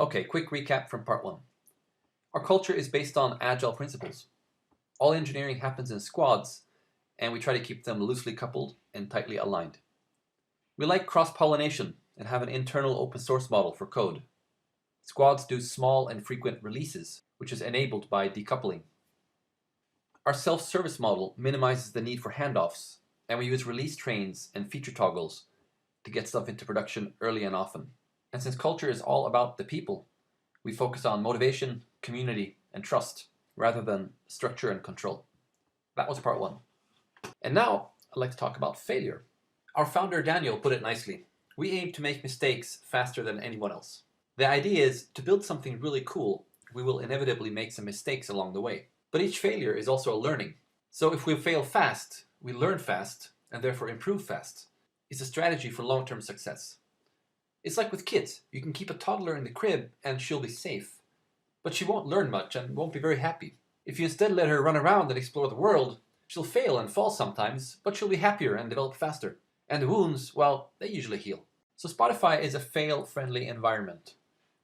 Okay, quick recap from part 1. Our culture is based on agile principles. All engineering happens in squads, and we try to keep them loosely coupled and tightly aligned. We like cross-pollination and have an internal open source model for code. Squads do small and frequent releases, which is enabled by decoupling. Our self-service model minimizes the need for handoffs, and we use release trains and feature toggles to get stuff into production early and often. And since culture is all about the people, we focus on motivation, community, and trust, rather than structure and control. That was part 1. And now, I'd like to talk about failure. Our founder Daniel put it nicely. We aim to make mistakes faster than anyone else. The idea is, to build something really cool, we will inevitably make some mistakes along the way. But each failure is also a learning. So if we fail fast, we learn fast, and therefore improve fast. It's a strategy for long-term success. It's like with kids. You can keep a toddler in the crib and she'll be safe. But she won't learn much and won't be very happy. If you instead let her run around and explore the world, she'll fail and fall sometimes, but she'll be happier and develop faster. And the wounds, well, they usually heal. So Spotify is a fail-friendly environment.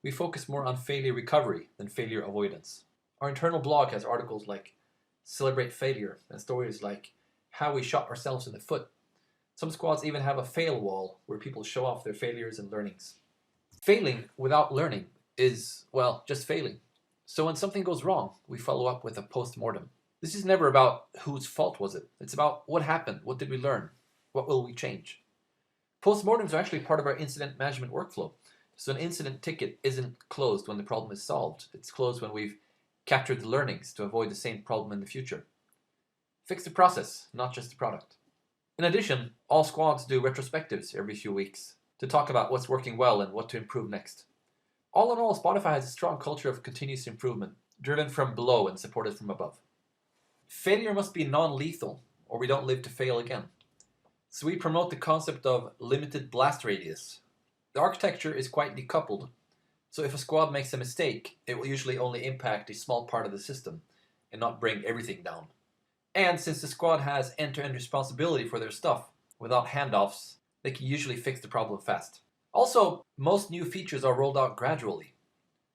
We focus more on failure recovery than failure avoidance. Our internal blog has articles like Celebrate Failure and stories like how we shot ourselves in the foot. Some squads even have a fail wall where people show off their failures and learnings. Failing without learning is, well, just failing. So when something goes wrong, we follow up with a post-mortem. This is never about whose fault was it. It's about what happened, what did we learn, what will we change. Post-mortems are actually part of our incident management workflow. So an incident ticket isn't closed when the problem is solved. It's closed when we've captured the learnings to avoid the same problem in the future. Fix the process, not just the product. In addition, all squads do retrospectives every few weeks to talk about what's working well and what to improve next. All in all, Spotify has a strong culture of continuous improvement, driven from below and supported from above. Failure must be non-lethal, or we don't live to fail again. So we promote the concept of limited blast radius. The architecture is quite decoupled, so if a squad makes a mistake, it will usually only impact a small part of the system and not bring everything down. And since the squad has end-to-end responsibility for their stuff, without handoffs, they can usually fix the problem fast. Also, most new features are rolled out gradually,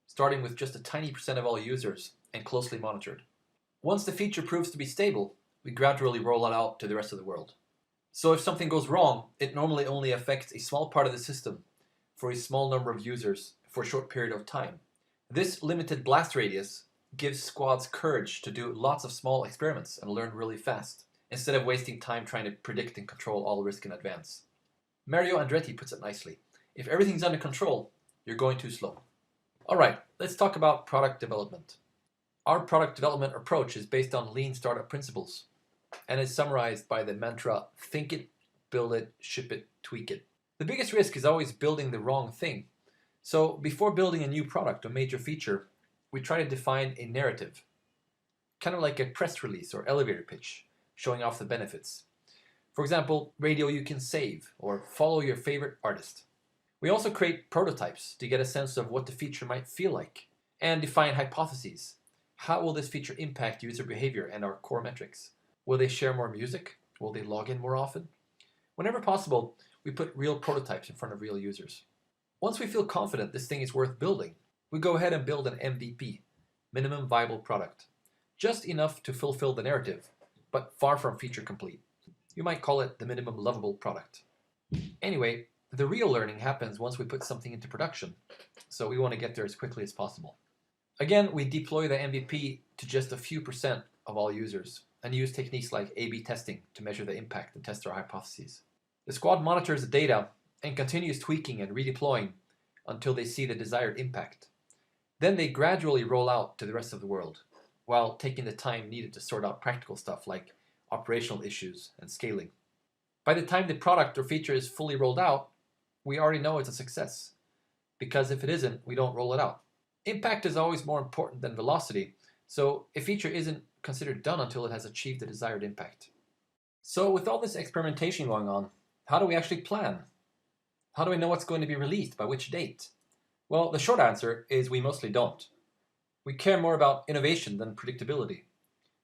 starting with just a tiny % of all users and closely monitored. Once the feature proves to be stable, we gradually roll it out to the rest of the world. So if something goes wrong, it normally only affects a small part of the system for a small number of users for a short period of time. This limited blast radius gives squads courage to do lots of small experiments and learn really fast, instead of wasting time trying to predict and control all risk in advance. Mario Andretti puts it nicely. If everything's under control, you're going too slow. Alright, let's talk about product development. Our product development approach is based on lean startup principles, and is summarized by the mantra, think it, build it, ship it, tweak it. The biggest risk is always building the wrong thing. So before building a new product or major feature, we try to define a narrative, kind of like a press release or elevator pitch, showing off the benefits. For example, radio you can save, or follow your favorite artist. We also create prototypes to get a sense of what the feature might feel like, and define hypotheses. How will this feature impact user behavior and our core metrics? Will they share more music? Will they log in more often? Whenever possible, we put real prototypes in front of real users. Once we feel confident this thing is worth building, we go ahead and build an MVP, minimum viable product. Just enough to fulfill the narrative, but far from feature complete. You might call it the minimum lovable product. Anyway, the real learning happens once we put something into production, so we want to get there as quickly as possible. Again, we deploy the MVP to just a few % of all users, and use techniques like A/B testing to measure the impact and test our hypotheses. The squad monitors the data and continues tweaking and redeploying until they see the desired impact. Then they gradually roll out to the rest of the world, while taking the time needed to sort out practical stuff like operational issues and scaling. By the time the product or feature is fully rolled out, we already know it's a success, because if it isn't, we don't roll it out. Impact is always more important than velocity, so a feature isn't considered done until it has achieved the desired impact. So with all this experimentation going on, how do we actually plan? How do we know what's going to be released by which date? Well, the short answer is we mostly don't. We care more about innovation than predictability.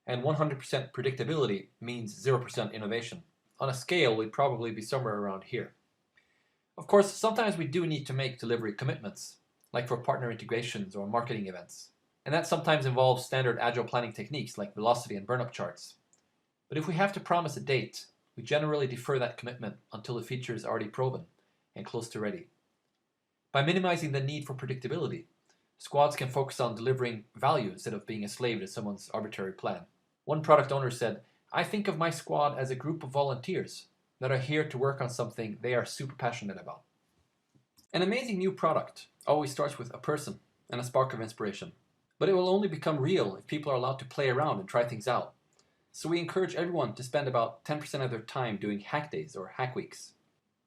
And 100% predictability means 0% innovation. On a scale, we'd probably be somewhere around here. Of course, sometimes we do need to make delivery commitments, like for partner integrations or marketing events. And that sometimes involves standard agile planning techniques like velocity and burn-up charts. But if we have to promise a date, we generally defer that commitment until the feature is already proven and close to ready. By minimizing the need for predictability, squads can focus on delivering value instead of being a slave to someone's arbitrary plan. One product owner said, "I think of my squad as a group of volunteers that are here to work on something they are super passionate about." An amazing new product always starts with a person and a spark of inspiration. But it will only become real if people are allowed to play around and try things out. So we encourage everyone to spend about 10% of their time doing hack days or hack weeks.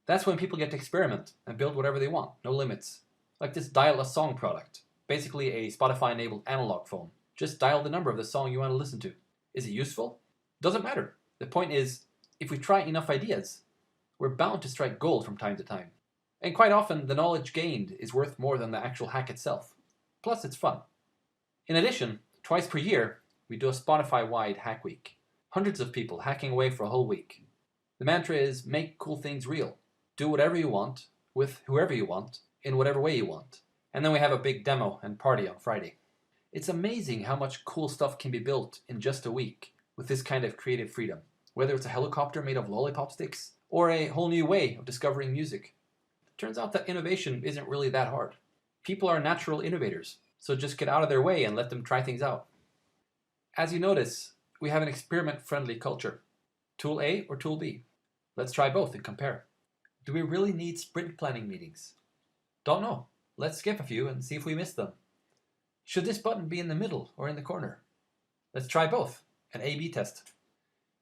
That's when people get to experiment and build whatever they want, no limits. Like this Dial a Song product, basically a Spotify-enabled analog phone. Just dial the number of the song you want to listen to. Is it useful? Doesn't matter. The point is, if we try enough ideas, we're bound to strike gold from time to time. And quite often, the knowledge gained is worth more than the actual hack itself. Plus, it's fun. In addition, twice per year, we do a Spotify-wide hack week. Hundreds of people hacking away for a whole week. The mantra is make cool things real. Do whatever you want, with whoever you want, in whatever way you want. And then we have a big demo and party on Friday. It's amazing how much cool stuff can be built in just a week with this kind of creative freedom. Whether it's a helicopter made of lollipop sticks, or a whole new way of discovering music. It turns out that innovation isn't really that hard. People are natural innovators. So just get out of their way and let them try things out. As you notice, we have an experiment-friendly culture. Tool A or Tool B? Let's try both and compare. Do we really need sprint planning meetings? Don't know. Let's skip a few and see if we missed them. Should this button be in the middle or in the corner? Let's try both. An A-B test.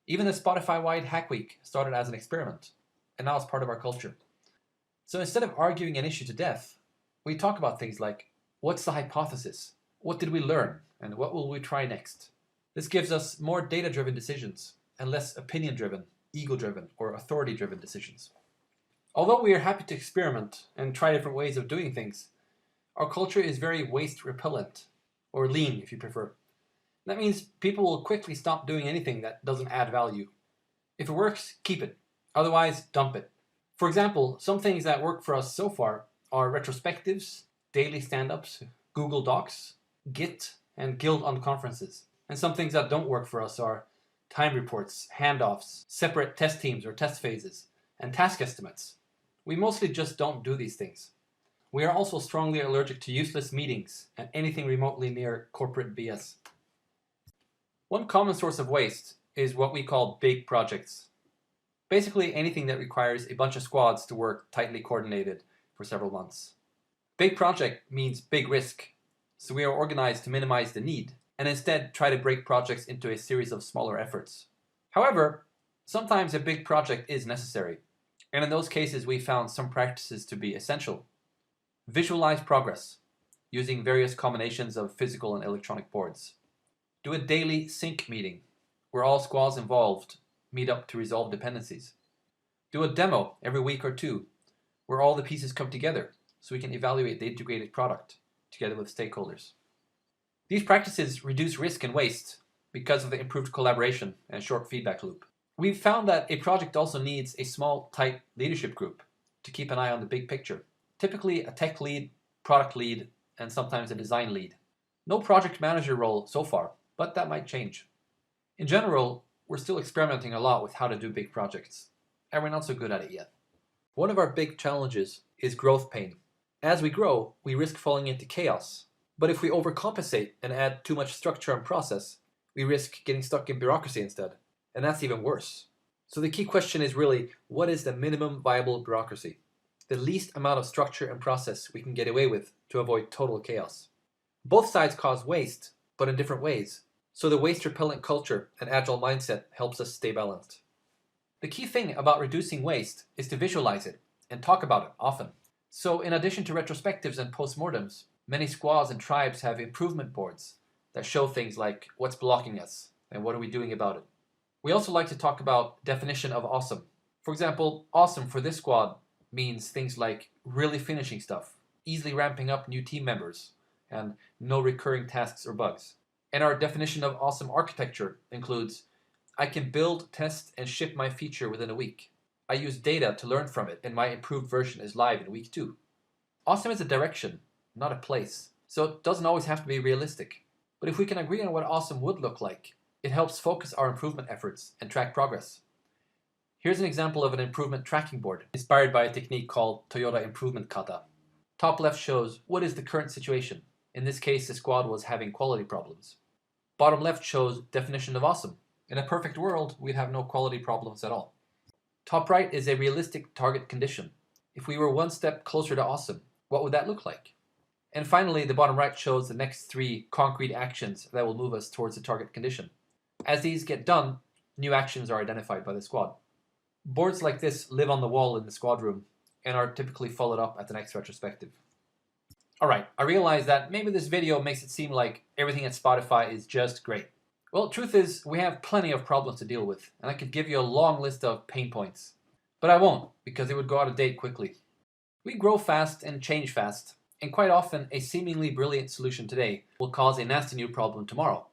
Even the Spotify-wide Hack Week started as an experiment, and now it's part of our culture. So instead of arguing an issue to death, we talk about things like, what's the hypothesis? What did we learn? And what will we try next? This gives us more data-driven decisions and less opinion-driven, ego-driven, or authority-driven decisions. Although we are happy to experiment and try different ways of doing things, our culture is very waste-repellent, or lean if you prefer. That means people will quickly stop doing anything that doesn't add value. If it works, keep it. Otherwise, dump it. For example, some things that work for us so far are retrospectives, daily stand-ups, Google Docs, Git, and Guild on conferences. And some things that don't work for us are time reports, handoffs, separate test teams or test phases, and task estimates. We mostly just don't do these things. We are also strongly allergic to useless meetings and anything remotely near corporate BS. One common source of waste is what we call big projects. Basically anything that requires a bunch of squads to work tightly coordinated for several months. Big project means big risk, so we are organized to minimize the need and instead try to break projects into a series of smaller efforts. However, sometimes a big project is necessary, and in those cases we found some practices to be essential. Visualize progress using various combinations of physical and electronic boards. Do a daily sync meeting where all squads involved meet up to resolve dependencies. Do a demo every week or two where all the pieces come together so we can evaluate the integrated product together with stakeholders. These practices reduce risk and waste because of the improved collaboration and short feedback loop. We've found that a project also needs a small, tight leadership group to keep an eye on the big picture. Typically a tech lead, product lead, and sometimes a design lead. No project manager role so far, but that might change. In general, we're still experimenting a lot with how to do big projects, and we're not so good at it yet. One of our big challenges is growth pain. As we grow, we risk falling into chaos. But if we overcompensate and add too much structure and process, we risk getting stuck in bureaucracy instead. And that's even worse. So the key question is really, what is the minimum viable bureaucracy? The least amount of structure and process we can get away with to avoid total chaos. Both sides cause waste, but in different ways. So the waste-repellent culture and agile mindset helps us stay balanced. The key thing about reducing waste is to visualize it and talk about it often. So in addition to retrospectives and postmortems, many squads and tribes have improvement boards that show things like what's blocking us and what are we doing about it. We also like to talk about definition of awesome. For example, awesome for this squad means things like really finishing stuff, easily ramping up new team members, and no recurring tasks or bugs. And our definition of awesome architecture includes, I can build, test, and ship my feature within a week. I use data to learn from it, and my improved version is live in week 2. Awesome is a direction, not a place. So it doesn't always have to be realistic. But if we can agree on what awesome would look like, it helps focus our improvement efforts and track progress. Here's an example of an improvement tracking board inspired by a technique called Toyota Improvement Kata. Top left shows what is the current situation. In this case, the squad was having quality problems. Bottom left shows definition of awesome. In a perfect world, we'd have no quality problems at all. Top right is a realistic target condition. If we were one step closer to awesome, what would that look like? And finally, the bottom right shows the next 3 concrete actions that will move us towards the target condition. As these get done, new actions are identified by the squad. Boards like this live on the wall in the squad room and are typically followed up at the next retrospective. Alright, I realize that maybe this video makes it seem like everything at Spotify is just great. Well, truth is, we have plenty of problems to deal with, and I could give you a long list of pain points. But I won't, because it would go out of date quickly. We grow fast and change fast, and quite often a seemingly brilliant solution today will cause a nasty new problem tomorrow,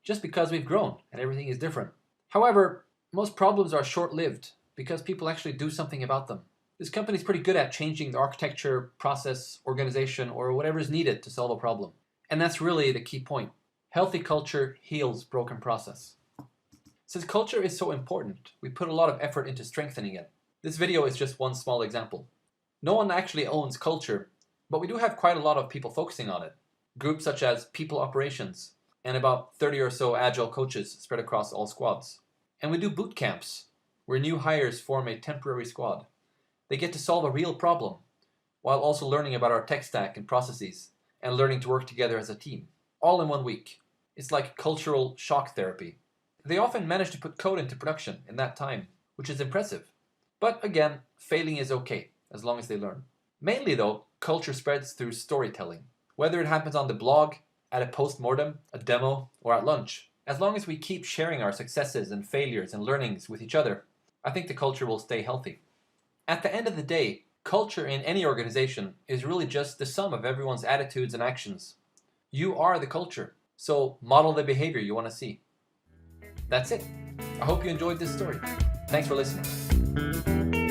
just because we've grown and everything is different. However, most problems are short-lived because people actually do something about them. This company is pretty good at changing the architecture, process, organization, or whatever is needed to solve a problem. And that's really the key point. Healthy culture heals broken process. Since culture is so important, we put a lot of effort into strengthening it. This video is just one small example. No one actually owns culture, but we do have quite a lot of people focusing on it. Groups such as people operations, and about 30 or so agile coaches spread across all squads. And we do boot camps, where new hires form a temporary squad. They get to solve a real problem, while also learning about our tech stack and processes, and learning to work together as a team, all in 1 week. It's like cultural shock therapy. They often manage to put code into production in that time, which is impressive. But again, failing is okay, as long as they learn. Mainly though, culture spreads through storytelling. Whether it happens on the blog, at a post-mortem, a demo, or at lunch. As long as we keep sharing our successes and failures and learnings with each other, I think the culture will stay healthy. At the end of the day, culture in any organization is really just the sum of everyone's attitudes and actions. You are the culture, so model the behavior you want to see. That's it. I hope you enjoyed this story. Thanks for listening.